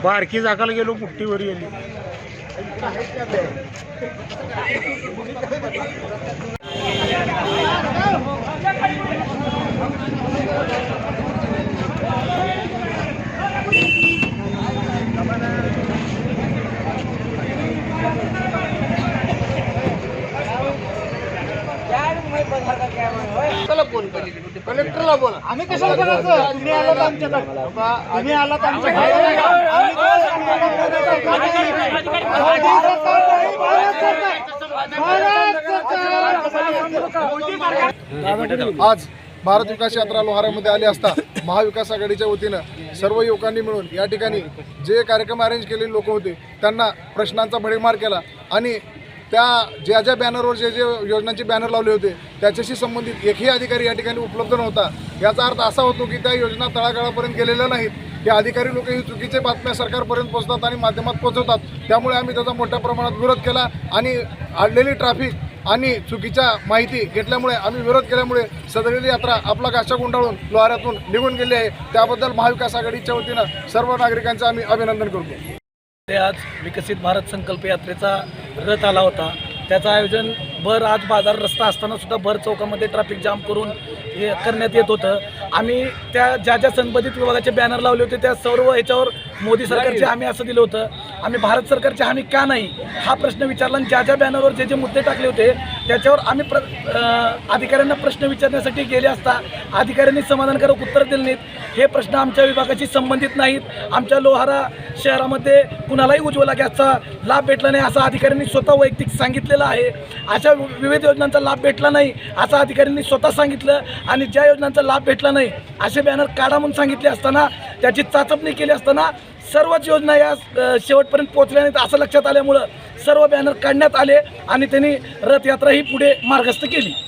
बारकी जागाला गेलो मुठ्ठीवर गेली. कलेक्टरला बोला. आम्ही कशाला करायचं? तुम्ही आलात आमच्याकडे, तुम्ही आलात आमच्याकडे. आज भारत विकास यात्रा लोहारामध्ये आली असता महाविकास आघाडीच्या वतीनं सर्व युवकांनी मिळून या ठिकाणी जे कार्यक्रम अरेंज केलेले लोक होते त्यांना प्रश्नांचा भडीमार केला आणि त्या ज्या ज्या बॅनरवर जे जे योजनांचे बॅनर लावले होते त्याच्याशी संबंधित एकही अधिकारी या ठिकाणी उपलब्ध नव्हता. याचा अर्थ असा होतो की त्या योजना तळागाळापर्यंत गेलेल्या नाहीत. हे अधिकारी लोक ही चुकीचे बातम्या सरकारपर्यंत पोहोचतात आणि माध्यमात पोहोचवतात. त्यामुळे आम्ही त्याचा मोठ्या प्रमाणात विरोध केला आणि अडलेली ट्रॅफिक आणि चुकीच्या माहिती घेतल्यामुळे आम्ही विरोध केल्यामुळे सदरेली यात्रा आपला गाशा गुंडाळून लोहाऱ्यातून निघून गेली आहे. त्याबद्दल महाविकास आघाडीच्या वतीनं सर्व नागरिकांचं आम्ही अभिनंदन करतो. आज विकसित भारत संकल्प यात्रेचा रथ आला होता. त्याचं आयोजन भर आज बाजार रस्ता असताना सुद्धा भर चौकामध्ये ट्रॅफिक जाम करून हे करण्यात येत होतं. आम्ही त्या ज्या ज्या संबंधित विभागाचे बॅनर लावले होते त्या सर्व याच्यावर मोदी सरकारचे हमी असं दिलं होतं. आम्ही भारत सरकारचे हमी का नाही हा प्रश्न विचारला आणि ज्या ज्या बॅनरवर जे जे मुद्दे टाकले होते त्याच्यावर आम्ही अधिकाऱ्यांना प्रश्न विचारण्यासाठी गेले असता अधिकाऱ्यांनी समाधानकारक उत्तर दिले नाहीत. हे प्रश्न आमच्या विभागाशी संबंधित नाहीत. आमच्या लोहारा शहरामध्ये कुणालाही उज्ज्वला गॅसचा लाभ भेटला नाही असं अधिकाऱ्यांनी स्वतः वैयक्तिक सांगितलेलं आहे. अशा विविध योजनांचा लाभ भेटला नाही असं अधिकाऱ्यांनी स्वतः सांगितलं आणि ज्या योजनांचा लाभ भेटला नाही असे बॅनर काढा म्हणून सांगितले असताना त्याची चाचपणी केली असताना सर्वच योजना या शेवटपर्यंत पोहोचल्या नाहीत असं लक्षात आल्यामुळं सर्व बॅनर काढण्यात आले आणि त्यांनी रथयात्रा ही पुढे मार्गस्थ केली.